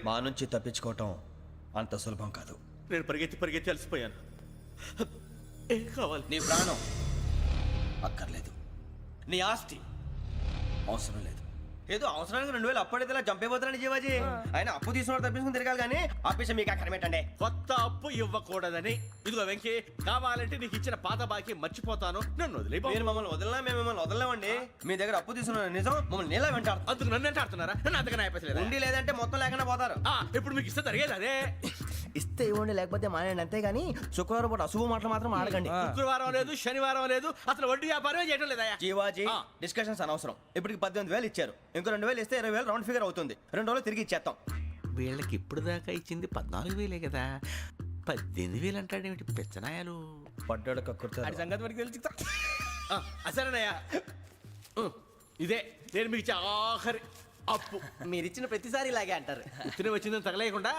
మా నుంచి తప్పించుకోవటం అంత సులభం కాదు. నేను పరిగెత్తి అలసిపోయాను. ఏం కావాలి? నీ ప్రాణం అక్కర్లేదు, నీ ఆస్తి అవసరం లేదు. ఏదో అవసరానికి 2000 అప్పుడైతే ఇలా చంపేపోతారని జీవాజీ. ఆయన అప్పు తీసుకున్న తప్పించుకుని తిరగాలి కానీ ఆపేసి మీకు అక్కడ పెట్టండి. కొత్త అప్పు ఇవ్వకూడదని. ఇదిగో వెంకీ, కావాలంటే నీకు ఇచ్చిన పాత బాకీ మర్చిపోతాను, నన్ను వదిలే. మీరు మమ్మల్ని వదలనా? మేము మిమ్మల్ని వదలలేమండి. మీ దగ్గర అప్పు తీసుకున్న నిజం మమ్మల్ని నీలా వెంటాడు. అందుకు నన్ను ఎంత ఆడుతున్నారా? నన్ను అంతగా నాయపసలేదు. ఉండి లేదంటే మొత్తం లేకుండా పోతారు. ఇప్పుడు మీకు ఇస్తే జరిగేది అదే. ఇస్తే ఇవ్వండి, లేకపోతే మానేయండి, అంతేగాని శుక్రవారం పూట అశుభ మాటలు మాత్రం ఆడకండి. శుక్రవారం లేదు, శనివారం లేదు, అసలు వడ్డీ వ్యాపారమే చేయడం లేదా? జీవాజీ, డిస్కషన్స్ అనవసరం. ఇప్పటికి 18,000 ఇచ్చారు, ఇంకో 2,000 ఇస్తే 20,000 రౌండ్ ఫిగర్ అవుతుంది. 2 రోజులు తిరిగి ఇచ్చేస్తాం. వీళ్ళకి ఇప్పుడు దాకా ఇచ్చింది 14,000 కదా, 18,000 అంటాడేమిటి పెచ్చనాయాలు? పడ్డాడు కక్కుర్తాడు. సంగతి వరకు తెలుసు. అసలేనయ్యా, ఇదే నేను మీకు ఇచ్చే ఆఖరి అప్పు. మీరు ఇచ్చిన ప్రతిసారి ఇలాగే అంటారు. ఇతనే వచ్చిందని తగలేయకుండా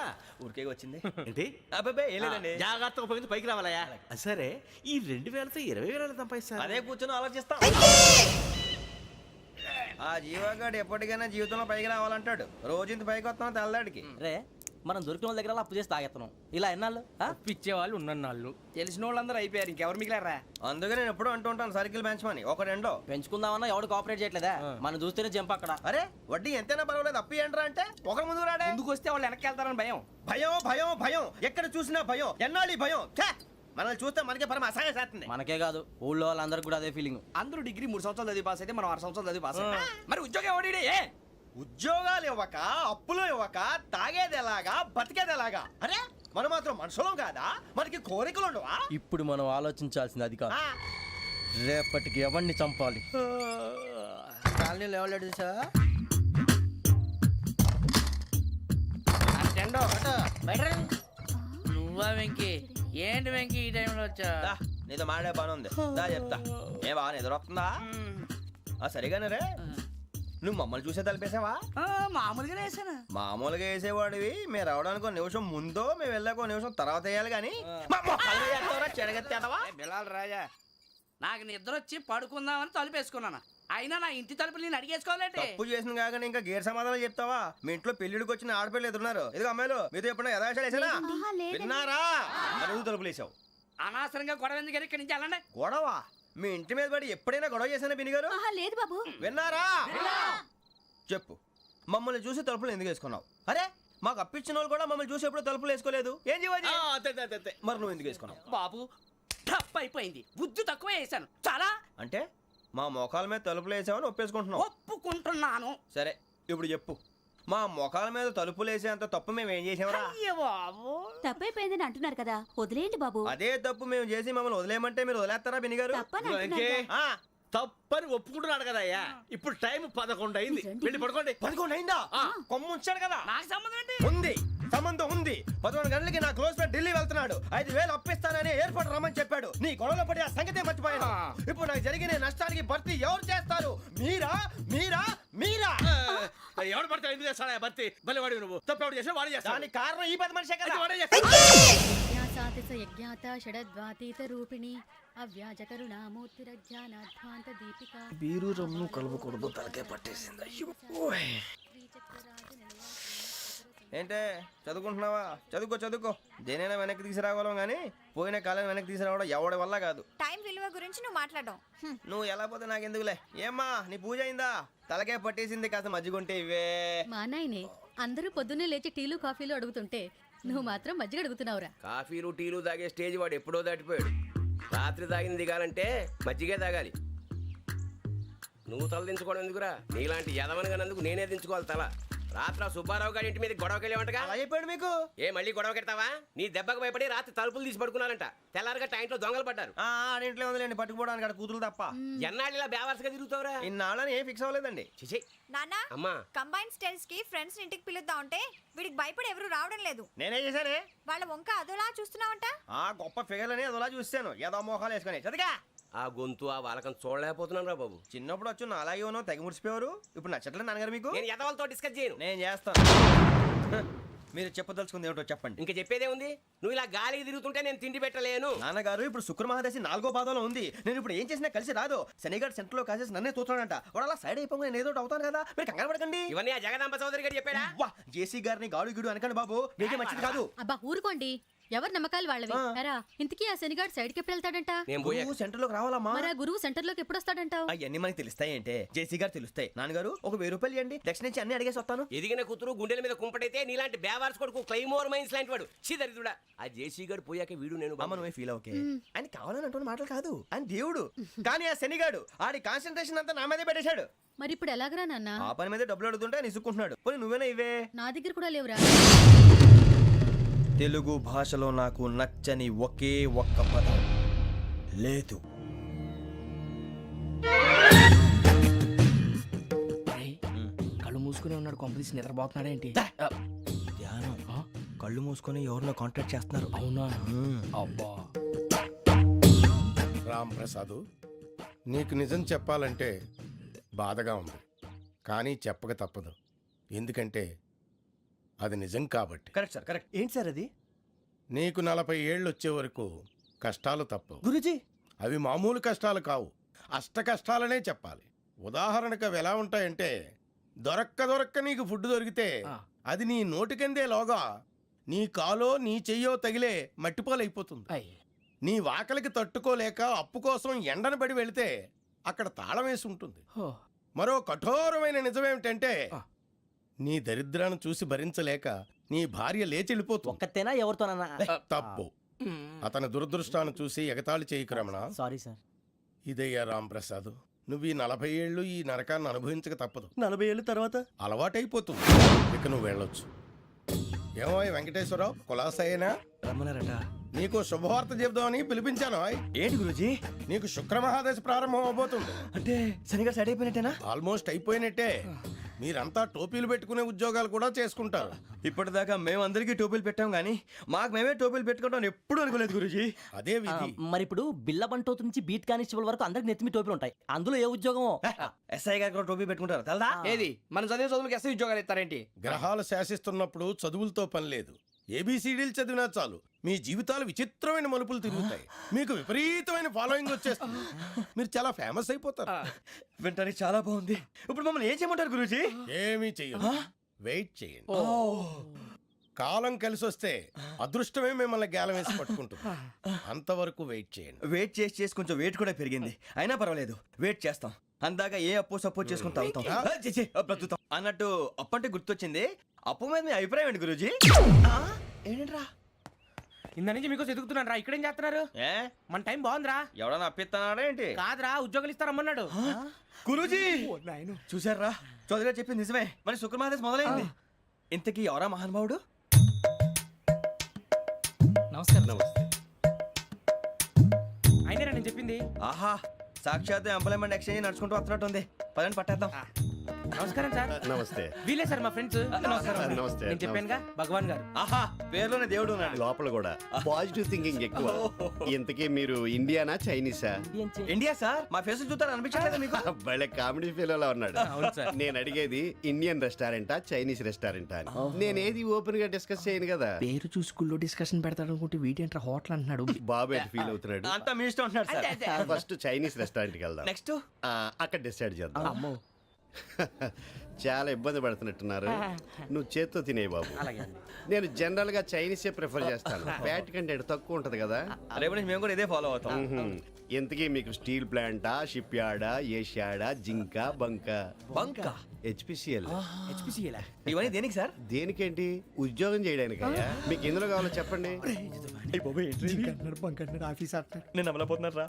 ఊరికే వచ్చింది ఏంటి? అబ్బాయి ఏం లేదండి. జాగ్రత్తగా ఉపయోగించి పైకి రావాలయ్యా. సరే, ఈ 2,000తో 20,000 సంపాదిస్తారు. అదే కూర్చొని ఆలోచిస్తాం. ఆ జీవగాడు ఎప్పటికైనా జీవితంలో పైకి రావాలంటాడు. రోజు ఇంత పైకి వస్తాం తెల్లడికి. రే, మనం దొరికిన వాళ్ళ దగ్గర అప్పు చేసి తాగెత్తనం. ఇలా ఎన్నాళ్ళు ఇచ్చేవాళ్ళు ఉన్నన్నాళ్ళు తెలిసిన వాళ్ళందరూ అయిపోయారు, ఇంకెవరు మిగిలారా? అందుకే నేను ఎప్పుడు అంటూ ఉంటాను సర్కిల్ బెంచ్ మని ఒక రెండో పెంచుకుందామన్నా ఎవడు కోఆపరేట్ చేయట్లేదా? మనం చూస్తేనే జంప్ అక్కడ. అరే వడ్డీ ఎంతైనా పర్వాలేదు, అప్పు ఏంట్రా అంటే ఒక ముందు రాడే. ముందుకు వస్తే వాళ్ళు వెనక్కి వెళ్తారని భయం. భయం భయం భయం, ఎక్కడ చూసినా భయం. ఎన్నాళ్ళు భయం? మనల్ని చూస్తే మనకే పరమ అసహాయం చేస్తుంది. మనకే కాదు, ఊళ్ళో వాళ్ళందరికీ కూడా అదే ఫీలింగ్. అందరూ డిగ్రీ 3 సంవత్సరాలు చదివి పాస్ అయితే మనం 6 సంవత్సరాలు చదివి పాస్ అయ్యాం. మరి ఉద్యోగం ఎవడి? ఉద్యోగాలు ఇవ్వక, అప్పులు ఇవ్వక, తాగేది ఎలాగా, బతికేది ఎలాగా? అరే మనం మాత్రం మనుషులం కాదా? మనకి కోరికలు ఉండవా? ఇప్పుడు మనం ఆలోచించాల్సింది అది కాదు, రేపటికి ఎవరిని చంపాలి. కాలనీలో ఎవరు సార్? నువ్వా వెంకీ? ఏంటి వెంకీ ఈ టైంలో వచ్చా? నీతో మాడే పని ఉంది, దా చెప్తా. ఏ బాగా నిద్రొస్తుందా? సరిగానే రే, నువ్వు మమ్మల్ని చూసే తలిపేసావా? మామూలుగానే వేసాను. మామూలుగా వేసేవాడివి. మేము రావడానికి 1 నిమిషం ముందో, మేము వెళ్ళాక 1 నిమిషం తర్వాత వేయాలి కానీ బిలాల్ రాజా, నాకు నిద్ర వచ్చి పడుకుందామని తలుపు వేసుకున్నాను. అయినా నా ఇంటి తలుపులు నేను అడిగేసుకోవాలంటే తప్పు చేసిన కాక ఇంకా గేర్ సమాధానం చెప్తావా? మీ ఇంట్లో పెళ్లిడికి వచ్చిన ఆడపిల్లలు ఎదురున్నారు. ఇదిగో అమ్మాయిలు, మీతో ఎప్పుడైనా యథాశాలు వేసానా? విన్నారా? అడుగు తలుపులు వేసావు. అనవసరంగా గొడవ ఎందుకు? ఇక్కడి నుంచి వెళ్ళండి. గొడవ? మీ ఇంటి మీద పడి ఎప్పుడైనా గొడవ చేశానా బిని గారు? లేదు బాబు. విన్నారా? చెప్పు, మమ్మల్ని చూసి తలుపులు ఎందుకు వేసుకున్నావు? అరే మాకు అప్పించిన వాళ్ళు కూడా మమ్మల్ని చూసి ఎప్పుడు తలుపులు వేసుకోలేదు. ఏం జీవాజీ? మరి నువ్వు ఎందుకు వేసుకున్నావు? బాబు టప్ అయిపోయింది, బుద్ధి తక్కువ వేసాను చాలా. అంటే మా మోకాల మీద తలుపులు వేసామని ఒప్పేసుకుంటున్నావు? ఒప్పుకుంటున్నాను. సరే ఇప్పుడు చెప్పు, మా మొఖాల మీద తలుపులు వేసేంత తప్పు మేము ఏం చేసామరా? బాబు తప్పైపోయిందని అంటున్నారు కదా, వదిలేయండి బాబు. అదే తప్పు మేము చేసి మమ్మల్ని వదిలేయమంటే మీరు వదిలేస్తారా బినిగారు? తప్పని ఒప్పుకుంటున్నాడు కదా అయ్యా. ఇప్పుడు టైం 11 అయింది, వెళ్ళి పడుకోండి. 11 అయిందా? కొమ్ము ఉంచాడు కదా. నాకు సంబంధం ఏంటి? ఉంది, సంబంధం ఉంది. 11 గంటలకి నా క్లోజ్ ఫ్రెండ్ ఢిల్లీ వెళ్తున్నాడు. 5,000 అప్పిస్తానని ఎయిర్పోర్ట్ రమ్మని చెప్పాడు. నీ గొడవలో పడి ఆ సంగతే మర్చిపోయాను. ఇప్పుడు నాకు జరిగిన నష్టానికి భర్తీ ఎవరు చేస్తారు? మీరా మీరా మీరా? ఎవడు పడితే ఎందుకు చేస్తాడా భర్తీ? మళ్ళీ వాడి నువ్వు తప్పు ఎవడు చేసా వాడే చేస్తా. దానికి కారణం ఈ 10 మనిషే కదా. వాడే చేస్తా. షడద్వాతీత రూపిణి అవ్యాజ కరుణామూర్తిరజ్ఞానాధ్వాంత దీపిక. బీరు రమ్ము కలుపుకూడదు, తలకే పట్టేసింది. ఏంటే చదువుకుంటున్నావా? చదువుకో చదువుకో. దేనైనా వెనక్కి తీసుకురావాలం కానీ పోయిన కాలం వెనక్కి తీసుకురావడం ఎవడి వల్ల కాదు. టైం విలువ గురించి నువ్వు మాట్లాడడం. నువ్వు ఎలా పోతే నాకెందుకులే. ఏమ్మా నీ పూజ అయిందా? తలకే పట్టేసింది, కాస్త మజ్జిగుంటే ఇవే. మా నాయనే అందరూ పొద్దున్నే లేచి టీలు కాఫీలు అడుగుతుంటే నువ్వు మాత్రం మజ్జిగ అడుగుతున్నావురా. కాఫీలు టీలు తాగే స్టేజ్ వాడు ఎప్పుడో దాటిపోయాడు. రాత్రి తాగింది దిగాలంటే మజ్జిగే తాగాలి. నువ్వు తల దించుకోవడం ఎందుకురా? నీలాంటి యదవనగానందుకు నేనే దించుకోవాలి తల. రాత్రి సుబ్బారావు గారి ఇంటి మీద గొడవకి వెళ్ళేవంటగా. అలా చెప్పాడు మీకు? ఏ మళ్ళీ గొడవ కెడతావా? నీ దెబ్బకు భయపడి రాత్రి తలుపులు తీసి పడుకున్నారంట. తెల్లారగా టైంట్లో దొంగలు పడ్డారు. ఇంట్లో ఉందిలేండి, పట్టుకుపోవడానికి అక్కడ కూతురు తప్ప. ఎన్నాళ్ళు ఇలా బేవర్స్గా తిరుగుతావురా? ఇన్నాళ్ళని ఏం ఫిక్స్ అవ్వలేదండి. చిచి నాన్నా, అమ్మా, కంబైన్ స్టైల్స్ కి ఫ్రెండ్స్ ఇంటికి పిలుద్దాం అంటే వీడికి భయపడి ఎవరు రావడం లేదు. నేనే చేశానే. వాళ్ళ వంక అదోలా చూస్తున్నావంట. గొప్ప ఫిగర్లని అదోలా చూస్తాను, ఏదో మోహాలు వేసుకొని. చదిగా ఆ గొంతు ఆ వాలకం చూడలేకపోతున్నాను రా బాబు. చిన్నప్పుడు వచ్చి నా అలాగే ఉన్నావు, తెగ ముడిచిపోయారు. ఇప్పుడు నచ్చట్లేదు నాన్నగారు మీకు? నేను యదవలతో డిస్కస్ చేయను. నేను చేస్తాను. మీరు చెప్పదలుచుకుంది ఏమిటో చెప్పండి. ఇంకా చెప్పేదే ఉంది. నువ్వు ఇలా గాలికి తిరుగుతుంటే నేను తిండి పెట్టలేను. నాన్నగారు ఇప్పుడు శుక్ర మహాదశి 4వ పాదంలో ఉంది. నేను ఇప్పుడు ఏం చేసినా కలిసి రాదు. శనిగారు సెంటర్ లో కాసేసి నన్నే చూస్తాడంట. వాడు అలా సైడ్ అయిపోయి నేను ఏదో ఒకటి అవుతాను కదా, మీరు కంగారు పడకండి. ఇవన్నీ ఆ జగదాంబ చౌదరి గారు చెప్పాడా? వా జేసీ గారిని గాడు గిడు అనకండి బాబు, మీకే మంచిది కాదు. అబ్బా ఊరుకోండి, ఎవరి నమ్మకాలు వాళ్ళవి. ఎరా ఇంతకీ ఆ శనిగాడు సైడ్ కి ఎప్పుడు వెళ్తాడంట? నేను పోయా. నువ్వు సెంటర్ లోకి రావాలమ్మా. మరి ఆ గురువు సెంటర్ లోకి ఎప్పుడు వస్తాడంటావు? అవన్నీ మనకి తెలుస్తాయి అంటే జేసీ గారు తెలుస్తాయి. నాన్నగారు ఒక 1000 రూపాయలు ఇవ్వండి, దక్షిణ నుంచి అన్ని అడిగేసి వస్తాను. ఎదిగిన కూతురు గుండెల మీద కుంపటైతే నీలాంటి బేవార్స్ కొడుకు క్లైమోర్ మైన్స్ లాంటి వాడు చీదరిదుడా. ఆ జేసీ గారు పోయాక వీడు నేను అమ్మ నువ్వే ఫీల్ ఓకే. ఆయన కావాలని అంటున్న మాటలు కాదు, ఆయన దేవుడు. కానీ ఆ శనిగాడు ఆడి కాన్సన్ట్రేషన్ అంతా నా మీదే పెట్టేశాడు. మరి ఇప్పుడు ఎలాగరా నాన్న? ఆ పని మీద డబ్బులు అడుగుతుంటే నిసుక్కుంటున్నాడు. పోనీ నువ్వేనా ఇవే? నా దగ్గర కూడా లేవురా. తెలుగు భాషలో నాకు నచ్చని ఒకే ఒక్క పదం లేదు. కళ్ళు మూసుకునే ఉన్నాడు, కొంపదీసి నిద్రపోతున్నాడేంటి? ధ్యానం. కళ్ళు మూసుకొని ఎవరినో కాంటాక్ట్ చేస్తున్నారు. అవునా? అబ్బా రామ్ ప్రసాదు, నీకు నిజం చెప్పాలంటే బాధగా ఉంది, కానీ చెప్పక తప్పదు. ఎందుకంటే అది నిజం కాబట్టి. Correct sir, correct. ఏంటి సార్ అది? నీకు 40 ఏళ్ళు వచ్చే వరకు కష్టాలు తప్పవు. గురుజీ అవి మామూలు కష్టాలు కావు, అష్ట కష్టాలనే చెప్పాలి. ఉదాహరణకు అవి ఎలా ఉంటాయంటే, దొరక్క నీకు ఫుడ్ దొరికితే అది నీ నోటికందే లోగా నీ కాలో నీ చెయ్యో తగిలే మట్టిపాలైపోతుంది. నీ వాకలికి తట్టుకోలేక అప్పు కోసం ఎండను పడి వెళితే అక్కడ తాళం వేసి ఉంటుంది. మరో కఠోరమైన నిజమేమిటంటే, నీ దరిద్రాన్ని చూసి భరించలేక నీ భార్య లేచి వెళ్ళిపోతుంది. ఒక్కతేనా ఎవరితోనన్నా? తప్పు. అతని దురదృష్టాన్ని చూసి ఎగతాళి చేయకు రమణ. Sorry sir. ఇదయ్యా రాంప్రసాద్, నువ్వు ఈ 40 ఏళ్ళు ఈ నరకాన్ని అనుభవించక తప్పదు. 40 ఏళ్ళ తర్వాత అలవాటైపోతుంది. ఇక నువ్వు వెళ్ళొచ్చు. ఏమో వెంకటేశ్వరరావు, కులాసైనా రమ్మన్నారట. నీకు శుభవార్త చెబుదామని పిలిపించాను. ఏంటి గురుజీ? నీకు శుక్ర మహాదశ ప్రారంభం అవబోతుంది. అంటే శనిగారు సైడ్ అయిపోయినట్టేనా? ఆల్మోస్ట్ అయిపోయినట్టే. మీరంతా టోపీలు పెట్టుకునే ఉద్యోగాలు కూడా చేసుకుంటారు. ఇప్పటిదాకా మేమందరికీ టోపీలు పెట్టాం కానీ మాకు మేమే టోపీలు పెట్టుకుంటాం ఎప్పుడు అనుకోలేదు గురుజీ. అదే విధి. మరి ఇప్పుడు బిల్ల బంటోతు నుంచి బీట్ కానిస్టేబుల్ వరకు అందరికి నెత్తిమి టోపీలు ఉంటాయి. అందులో ఏ ఉద్యోగమో? ఎస్ఐ గారు కూడా టోపీ పెట్టుకుంటారు తెలదా? ఏది మన చదివే చదువులకు ఎస్ఐ ఉద్యోగాలు ఇస్తారేంటి? గ్రహాలు శాసిస్తున్నప్పుడు చదువులతో పని లేదు. ఏబిసిడీలు చదివినా చాలు మీ జీవితాలు విచిత్రమైన మలుపులు తిరుగుతాయి. మీకు విపరీతమైన ఫాలోయింగ్ వచ్చేస్తుంది. మీరు చాలా ఫేమస్ అయిపోతారు. వింటానికి చాలా బాగుంది. ఇప్పుడు మమ్మల్ని ఏం చేయమంటారు గురూజీ? ఏమీ చెయ్యదు, వెయిట్ చేయండి. కాలం కలిసి వస్తే అదృష్టమే మిమ్మల్ని గేలం వేసి పట్టుకుంటుంది. అంతవరకు వెయిట్ చేయండి. వెయిట్ చేసి కొంచెం వెయిట్ కూడా పెరిగింది. అయినా పర్వాలేదు, వెయిట్ చేస్తాం. అందాక ఏ అప్పు సపోర్ట్ చేసుకుని తాగుతాం, బ్రతుకుతాం అన్నట్టు. అప్పు అంటే గుర్తొచ్చింది, అప్పు మీద మీ అభిప్రాయం ఏంటి గురూజీ? ఏంటరా ఇంత నుంచి మీకు ఎదుగుతున్నాను రా. ఇక్కడేం చేస్తున్నారు? ఏ మన టైం బాగుందిరా. ఎవడన్నా అప్పిస్తున్నాడా ఏంటి? కాదురా, ఉద్యోగాలు ఇస్తారమ్మన్నాడు. గురూజీ చూసారా, చౌదరి గారు చెప్పింది నిజమే. మరి శుక్రమాదేశ్ మొదలైంది. ఇంతకీ ఎవరా మహానుభావుడు? నమస్కారం. అయినా నేను చెప్పింది. ఆహా, సాక్షాత్ ఎంప్లాయ్మెంట్ ఎక్స్చేంజ్ నడుచుకుంటూ వస్తున్నట్టు ఉంది. పదండి పట్టేద్దాం. నమస్కారం సార్. నమస్తే. వీలే సార్ మా ఫ్రెండ్స్. నమస్కారం. నమస్తే. నేను చెప్పానుగా భగవాన్ గారు. ఆహా, పేరులోనే దేవుడు ఉన్నాడు. లోపల కూడా పాజిటివ్ థింకింగ్ ఎక్కువ. ఇంతకీ మీరు ఇండియానా చైనీసా? India sir. మా ఫేస్ చూస్తారు అనిపించలేదు మీకు? భలే కామెడీ ఫీల్ అలా ఉన్నాడు. అవును సార్. నేను అడిగేది ఇండియన్ రెస్టారెంటా చైనీస్ రెస్టారెంటా అని. నేనేది ఓపెన్ గా డిస్కస్ చేయను కదా. పేరు చూసి స్కూల్లో డిస్కషన్ పెడతాడు అనుకుంటే వీటేంట్రా హోటల్ అంటున్నాడు. బాబు ఎట్ ఫీల్ అవుతున్నాడు. అంతా మీ ఇష్టం అంటున్నాడు సార్. ఫస్ట్ చైనీస్ రెస్టారెంట్ కి వెళ్దాం. నెక్స్ట్ అక్కడ డిసైడ్ చేద్దాం. అమ్మో. చాలా ఇబ్బంది పడుతున్నట్టున్నారు. నువ్వు చేత్తో తినే బాబు. నేను జనరల్ గా చైనీసే ప్రిఫర్ చేస్తాను. ఫ్యాట్ కంటెంట్ తక్కువ ఉంటది కదా. రేపు నుంచి మేము కూడా ఇదే ఫాలో అవుతాం. ఎంతకీ మీకు స్టీల్ ప్లాంటా, షిప్ యార్డా, ఏషియాడా, జింక, బంక? బంక, హెచ్పిసిఎల్. ఇవన్నీ దేనికి సార్? దేనికేంటి? ఉద్యోగం చేయడానికి. మీకు ఎందులో కావాలో చెప్పండి. నేను అమలపోతున్నారా?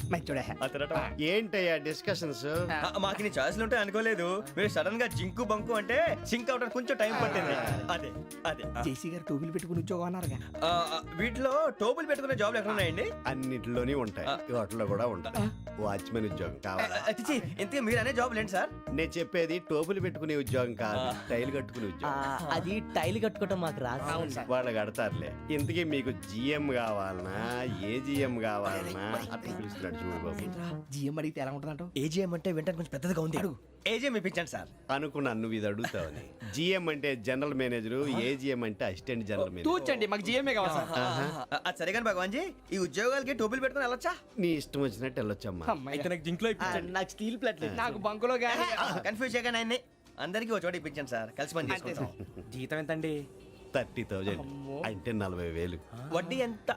ఏంటయ్యా డిస్కషన్స్? మాకు నీ ఛాయిస్లు ఉంటాయి అనుకోలేదు. మీరు సడన్ గా జింకు బంకు అంటే సింక్ అవడానికి కొంచెం టైం పట్టింది. అదే అదే జేసీ గారు టోపీలు పెట్టుకుని ఉద్యోగం అన్నారుగా. వీటిలో టోపులు పెట్టుకునే జాబ్లు ఎక్కడ ఉన్నాయండి? అన్నిటిలోనే ఉంటాయి, వాటిలో కూడా ఉండాలి. వాచ్మెన్ ఉద్యోగం కావాలా? అతిచి ఇంతకీ మీరు అనే జాబ్ లేండి సార్? నేను చెప్పేది టోపులు పెట్టుకునే ఉద్యోగం కాదు, టైల్ కట్టుకునే ఉద్యోగం. అది టైల్ కట్టుకోవటం మాకు రాదు. వాళ్ళు కడతారులే. ఇంతకీ మీకు జిఎం కావాలనా, ఏ జిఎం కావాలనా? అట్లా పిలుస్తున్నాడు చూడు బాబు. జిఎం అడిగితే ఎలా ఉంటుందంట? ఏజీఎం అంటే వింటానికి కొంచెం పెద్దదిగా ఉంది. ఏజీఎం ఇప్పించండి సార్. అనుకున్నాను నువ్వు ఇది అడుగుతావని. జిఎం అంటే జనరల్ మేనేజర్, ఏజిఎం అంటే అసిస్టెంట్ జనరల్ మేనేజర్. తూచండి, మాకు జిఎంఏ కావాలి సార్. అది సరే కానీ భగవాన్ జీ, ఈ ఉద్యోగాలకి టోపీలు పెట్టుకుని వెళ్ళొచ్చా? నీ ఇష్టం వచ్చినట్టు వెళ్ళొచ్చమ్మా. నాకు స్టీల్ ప్లేట్ నాకు బంకులో గానీ కన్ఫ్యూజ్ చేయగానే ఆయన్ని అందరికీ ఒక చోట ఇప్పించండి సార్, కలిసి పని చేసుకుంటాం. జీతం ఎంతండి? 30,000 అంటే 40,000. వడ్డీ ఎంత?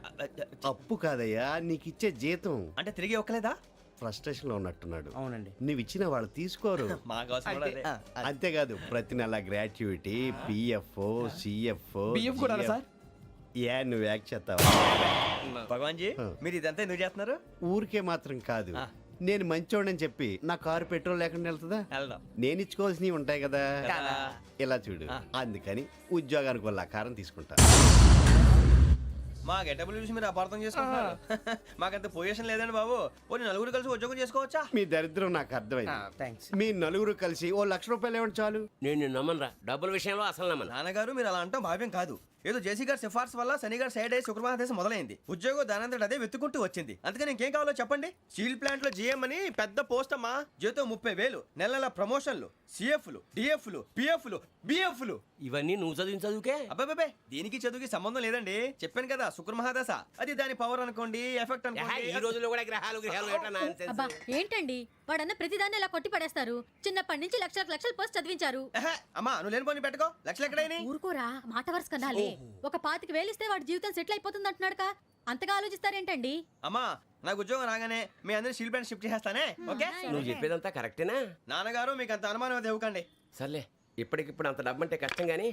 అప్పు కాదయ్యా, నీకు ఇచ్చే జీతం. అంటే తిరిగి ఒక్కలేదా? ఫ్రస్ట్రేషన్ లో ఉన్నట్టున్నాడు. అవునండి. నువ్వు ఇచ్చిన వాళ్ళు తీసుకోరు. మాకు అవసరం కూడా అదే. అంతేకాదు ప్రతి నెల గ్రాట్యుటీ, పిఎఫ్, సిఎఫ్. బియ్యం కూడా సార్? ఏ నువ్వు యాక్ చేస్తావా? భగవాన్ జీ, మీరు ఇదంతా ఎందుకు చేస్తున్నారు? ఊరికే మాత్రం కాదు, నేను మంచోడని చెప్పి నా కారు పెట్రోల్ లేకుండా వెళ్తుందా? వెళ్దాం. నేను ఇచ్చుకోవాల్సినవి ఉంటాయి కదా. ఇలా చూడు, అందుకని ఉద్యోగానికి వాళ్ళ ఆకారం తీసుకుంటా. మా గెటబుల్ చూసి మీరు అపార్థం చేసుకుంటున్నారు. మాకంత పొజిషన్ లేదండి బాబు. పోనీ నలుగురు కలిసి ఉద్యోగం చేసుకోవచ్చా? మీ దరిద్రం నాకు అర్థమైంది. థ్యాంక్స్. మీ నలుగురు కలిసి ఓ ₹1,00,000 ఇవ్వండి చాలు. నేను నమ్మనరా, డబ్బుల విషయంలో అసలు నమ్మను. నాన్నగారు మీరు అలా అంటాం భావ్యం కాదు. ఏదో జేసీ గారి సిఫార్సు వల్ల శని గారు సైడ్ అయ్యి శుక్రవారం మొదలైంది. ఉద్యోగం దానంతటి అదే వెతుకుంటూ వచ్చింది. అందుకని ఇంకేం కావాలో చెప్పండి. స్టీల్ ప్లాంట్ లో జీఎం అని పెద్ద పోస్ట్ అమ్మా. జీతం 30,000, నెల నెల ప్రమోషన్లు, సిఎఫ్లు, డిఎఫ్లు, పిఎఫ్లు, బిఎఫ్లు. ఇవన్నీ నువ్వు చదివిన చదువుకే. అబ్బాబే, దీనికి చదువుకి సంబంధం లేదండి. చెప్పాను కదా, శుక్ర మహాదశ. అది దాని పవర్ అనుకోండి, ఎఫెక్ట్ ఈ అనుకోండి. రోజుల్లో కూడా గ్రహాలు ఎట్లా nonsense? అబ్బా ఏంటండి వాడన్న ప్రతిదాన్ని ఇలా కొట్టి పడేస్తారు. చిన్నప్పటి నుంచి లక్షలకు పోస్ట్ చదివించారు. అమ్మా నువ్వు లేని పోనీ పెట్టుకో. లక్షలు ఎక్కడైనా ఊరుకోరా, మాట వరుస కనాలి. ఒక 25,000 ఇస్తే వాడి జీవితం సెటిల్ అయిపోతుంది అంటున్నాడుగా. అంతగా ఆలోచిస్తారేంటండి? అమ్మా నాకు ఉద్యోగం రాగానే మీ అందరినీ స్టీల్ ప్లాంట్ షిఫ్ట్ చేస్తానే. ఓకే? నువ్వు చెప్పేదంతా కరెక్టేనా? నాన్నగారు మీకు అంత అనుమానం అది ఇవ్వకండి. సర్లే, ఇప్పటికిప్పుడు అంత డబ్బు అంటే కష్టం కానీ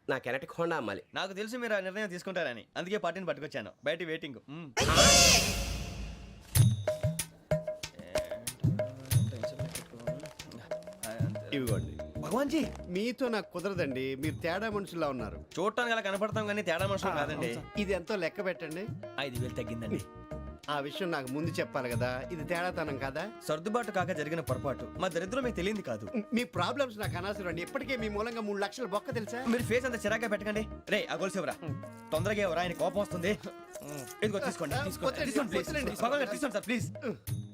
నా కెనటిక్ హోండా అమ్మాలి. నాకు తెలుసు మీరు ఆ నిర్ణయం తీసుకుంటారని, అందుకే పార్టీని పట్టుకొచ్చాను. బయట వెయిటింగ్. ఇవ్వండి. భగవాన్ జీ, మీతో నాకు కుదరదండి, మీరు తేడా మనుషుల్లా ఉన్నారు. చూడటానికి అలా కనపడతాం కానీ తేడా మనుషులు కాదండి. ఇది ఎంతో లెక్క పెట్టండి. 5,000 తగ్గిందండి. ఆ విషయం నాకు ముందు చెప్పాలి కదా, ఇది తేడాతనం కదా. సర్దుబాటు కాక జరిగిన పొరపాటు. మా దరిద్రం మీకు తెలియంది కాదు. మీ ప్రాబ్లమ్స్ నాకు అనవసరం అండి. ఇప్పటికే మీ మూలంగా 3 లక్షల బొక్క తెలుసా. మీరు ఫేస్ అంత చిరాగ్గా పెట్టకండి. రే ఆ గొలుసు ఎవరా? తొందరగా ఎవరా, ఆయన కోపం వస్తుంది. ఇదిగో తీసుకోండి. తీసుకోండి ప్లీజ్. భగవాన్ గారు తీసుకోండి సార్ ప్లీజ్.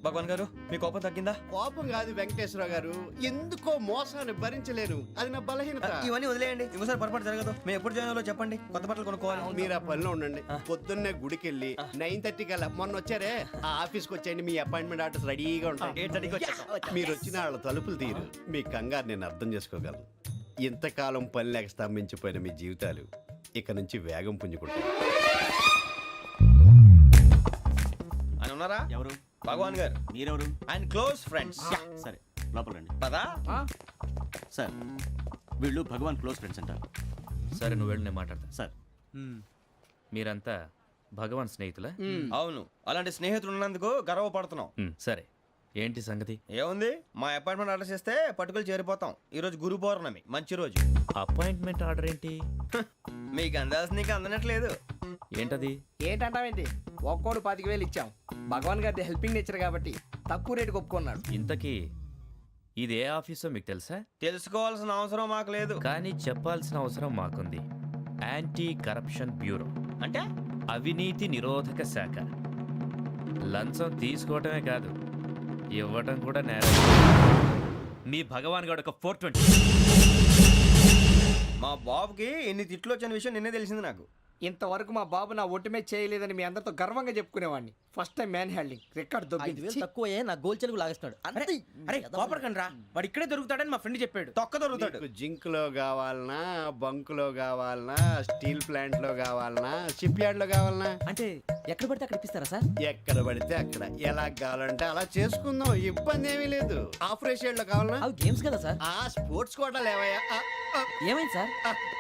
భగవాన్ గారు మీ కోపం తగ్గిందా? కోపం కాదు వెంకటేశ్వర గారు, ఎందుకో మోసాన్ని భరించలేను, అది నా బలహీనత. ఇవన్నీ వదిలేయండి, ఇంకోసారి పొరపాటు జరగదు. మేము ఎప్పుడు జాయిన్ అవ్వాలో చెప్పండి, కొత్త బట్టలు కొనుక్కోవాలి. మీరు ఆ పనిలో ఉండండి. పొద్దున్నే గుడికి వెళ్ళి 9:30 కల్లా, మొన్న వచ్చారే ఆ ఆఫీస్కి వచ్చేయండి. మీ అపాయింట్మెంట్ ఆర్డర్స్ రెడీగా ఉంటాయి. 8:30కి వచ్చేస్తాం. మీరు వచ్చిన వాళ్ళ తలుపులు తీరు. మీ కంగారు నేను అర్థం చేసుకోగలను. ఇంతకాలం పని లేక స్తంభించిపోయిన మీ జీవితాలు ఇక నుంచి వేగం పుంజుకుంటాయి. ఆయన ఉన్నారా? ఎవరు? భగవాన్ గారు. మీరెవరు? ఆయన క్లోజ్ ఫ్రెండ్స్. సరే లోపల రండి. పదా సార్ వీళ్ళు భగవాన్ క్లోజ్ ఫ్రెండ్స్ అంటారు. సరే నువ్వు వెళ్ళి నేను మాట్లాడతా. సార్ మీరంతా భగవాన్ స్నేహితులా? అవును, అలాంటి స్నేహితులు ఉన్నందుకు గర్వపడుతున్నాం. సరే ఏంటి సంగతి? ఏముంది, మా అపాయింట్మెంట్ ఆర్డర్ చేస్తే పట్టుకులు చేరిపోతాం. ఈ రోజు గురు పౌర్ణమి, మంచి రోజు. అపాయింట్మెంట్ ఆర్డర్ ఏంటి? మీకు అందాల్సిన నీకు అందనట్లేదు. ఏంటది? ఏంటంటావేంటి? ఒక్కోడు 25,000 ఇచ్చాం. భగవాన్ గారి హెల్పింగ్ నేచర్ కాబట్టి తక్కువ రేటుకి ఒప్పుకున్నాడు. ఇంతకీ ఇది ఏ ఆఫీసో మీకు తెలుసా? తెలుసుకోవాల్సిన అవసరం మాకు లేదు. కానీ చెప్పాల్సిన అవసరం మాకుంది. యాంటీ కరప్షన్ బ్యూరో అంటే అవినీతి నిరోధక శాఖ. లంచం తీసుకోవటమే కాదు, ఇవ్వటం కూడా నేరం. మీ భగవాన్ గారు ఒక 420. మా బాబుకి ఎన్ని తిట్లు వచ్చిన విషయం నిన్నే తెలిసింది నాకు. ఇంతవరకు మా బాబు నా ఒట్టుమే చేయలేదని మీ అందరితో గర్వంగా చెప్పుకునేవాడిని. First time man handing record 5,000 తక్కువే, నా గోల్ చెలుగు లాగేస్తున్నాడు. అరే కోపడకండి రా, వాడు ఇక్కడే దొరుకుతాడని మా ఫ్రెండ్ చెప్పాడు. తొక్క దొరుకుతాడు. మీకు జింక్ లో కావాలనా, బంక్ లో కావాలనా, స్టీల్ ప్లాంట్ లో కావాలనా, షిప్ యార్డ్ లో కావాలనా? అంటే ఎక్కడ పడితే అక్కడ ఇప్పిస్తారా సార్? ఎక్కడ పడితే అక్కడ, ఎలా కావాలంటే అలా చేసుకుందాం, ఇబ్బంది ఏమీ లేదు. ఆపరేషన్ లో కావాలనా? అవి గేమ్స్ కదా సార్. ఆ స్పోర్ట్స్ కోటా లేవయ్యా. ఏమైంది సార్?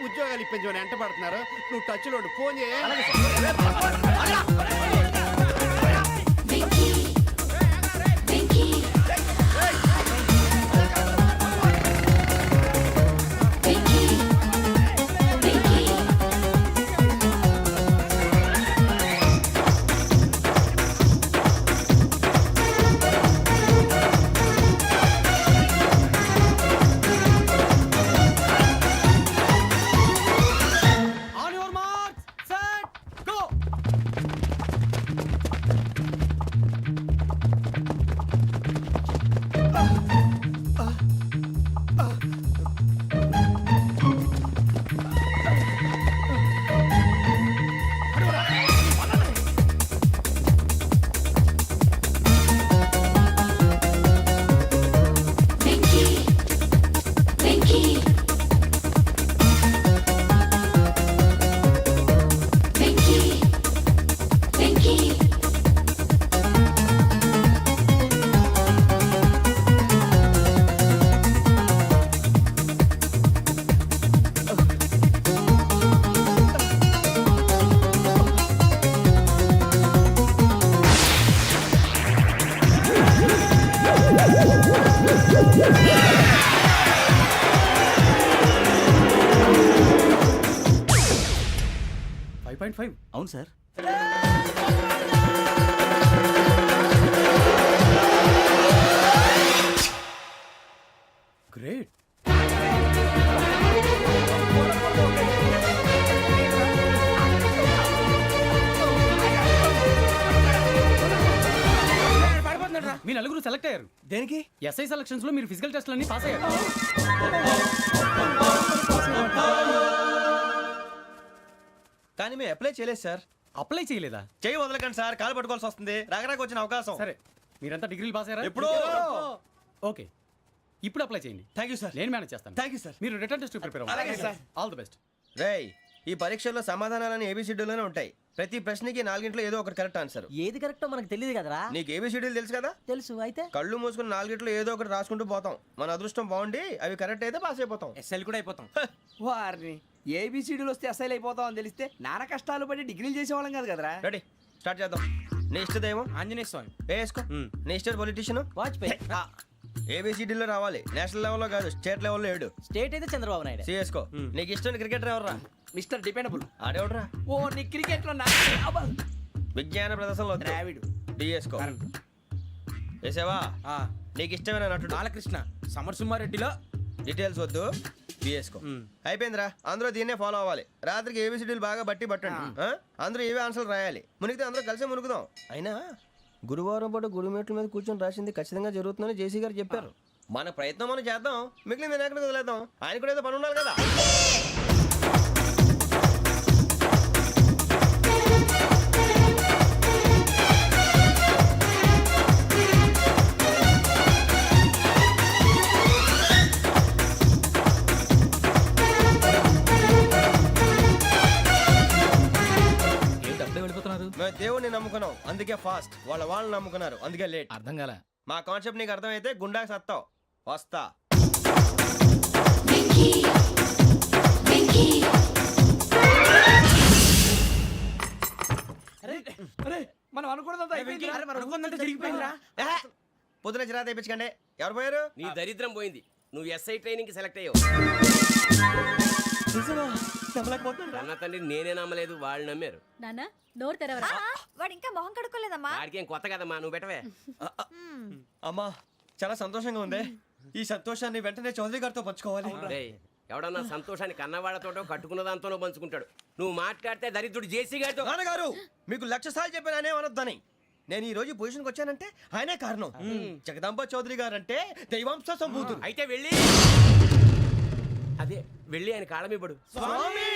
ఉద్యోగాలు ఇప్పించమని ఎంట పడుతున్నారు. నువ్వు టచ్ లో ఫోన్ చేయ. 1.5. అవును సార్. గ్రేట్. మీ నలుగురు సెలెక్ట్ అయ్యారు. దేనికి? ఎస్ఐ సెలక్షన్స్ లో మీరు ఫిజికల్ టెస్ట్ అన్ని పాస్ అయ్యారు. కానీ మేము అప్లై చేయలేదు సార్. అప్లై చేయలేదా? చేయి వదలకండి సార్, కాలు పట్టుకోవాల్సి వస్తుంది. రాగరాకు వచ్చిన అవకాశం. సరే, మీరంతా డిగ్రీలు పాస్ అయ్యారా? ఎప్పుడో. ఓకే, ఇప్పుడు అప్లై చేయండి. Thank you sir. నేను మేనేజ్ చేస్తాను. Thank you sir. మీరు రిటర్న్ టెస్ట్ ప్రిపేర్ అలాగే అవ్వండి. సార్. All the best. రేయ్, ఈ పరీక్షల్లో సమాధానాలని ఏబిసిడ్యూల్లోనే ఉంటాయి. ప్రతి ప్రశ్నకి 4 ఏదో ఒకటి కరెక్ట్ ఆన్సర్. ఏది కరెక్టో మనకు తెలియదు కదరా. నీకు ఏబిసిడ్యూల్ తెలుసు కదా? తెలుసు. అయితే కళ్ళు మూసుకుని 4 ఏదో ఒకటి రాసుకుంటూ పోతాం. మన అదృష్టం బాగుండి అవి కరెక్ట్ అయితే పాస్ అయిపోతాం. ఎస్ఎల్ కూడా అయిపోతాం. వారిని ఏబిసిడీలు వస్తే ఎస్ఐలు అయిపోతాం అని తెలిస్తే నాన్న కష్టాలు పడి డిగ్రీలు చేసేవాళ్ళం కాదు కదరా. రెడీ, స్టార్ట్ చేద్దాం. నీ ఇష్టదేమో ఆంజనేయ స్వామి. వేసుకో. నీ ఇష్ట పొలిటీషియన్ వాజ్పేయి. ఏబిసిడీలో రావాలి. నేషనల్ లెవెల్లో కాదు, స్టేట్ లెవెల్లో 7. స్టేట్ అయితే చంద్రబాబు నాయుడు. సిఎస్కో. నీకు ఇష్టం క్రికెటర్ ఎవర్రా? Mister dependable. ఆడేవడరా? ఓ నీ క్రికెట్ లో విజ్ఞాన ప్రదర్శనలో ద్రావిడు. డిఎస్కో. వేసావా? నీకు ఇష్టమైన నటుడు? బాలకృష్ణ. సమర్సుమారెడ్డిలో డీటెయిల్స్ వద్దు, బిఎస్కో. అయిపోయిందిరా. అందరూ దీన్నే ఫాలో అవ్వాలి. రాత్రికి ఏబిసిడీలు బాగా బట్టి పట్టండి. అందరూ ఏవే ఆన్సర్లు రాయాలి. మునిగితే అందరూ కలిసి మునుగుదాం. అయినా గురువారం పాటు గురుమేట్ల మీద కూర్చొని రాసింది ఖచ్చితంగా జరుగుతుందని జేసీ గారు చెప్పారు. మన ప్రయత్నం మనం చేద్దాం, మిగిలింది వినాయకుడికి వదిలేద్దాం. ఆయన కూడా ఏదో పని ఉండాలి కదా. మేము దేవుడిని నమ్ముకున్నాం, అందుకే ఫాస్ట్. వాళ్ళు నమ్ముకున్నారు, అందుకే లేట్. అర్థం కాలే. మా కాన్సెప్ట్ నీకు అర్థమైతే గుండాకి సత్తావు. వస్తా. మనం అనుకున్నదంతా అయిపోయింది. జరిగిపోయిందిరా. పొద్దున చిరా తెప్పించకండి. ఎవరు పోయారు? నీ దరిద్రం పోయింది. నువ్వు ఎస్ఐ ట్రైనింగ్ కి సెలెక్ట్ అయ్యావు. అన్న తండ్రి నేనే నమ్మలేదు, వాళ్ళు నమ్మారు. నాన్న నోరు తెరవరా. వాడు ఇంకా మొహం కడుక్కోలేదమ్మా. వాడికి ఏం కొత్త కదమ్మా, నువ్వు పెట్టవే. అమ్మా, చాలా సంతోషంగా ఉంది. ఈ సంతోషాన్ని వెంటనే చౌదరి గారితో పంచుకోవాలి. డేయ్, ఎవడన్నా సంతోషాన్ని కన్నవాళ్లతోటో కట్టుకున్న దాంతోనో పంచుకుంటాడు. నువ్వు మాట్లాడితే దరిద్రుడు జేసీ గారితో. నాన్నగారు, మీకు 1,00,000 సార్లు చెప్పాను అనే అనొద్దని. నేను ఈ రోజు పొజిషన్కి వచ్చానంటే ఆయనే కారణం. జగదాంబ చౌదరి గారు అంటే దైవాంశ సంభూతుడు. అయితే వెళ్ళి అదే వెళ్ళి ఆయన కాళ్ళ మీద పడు. స్వామి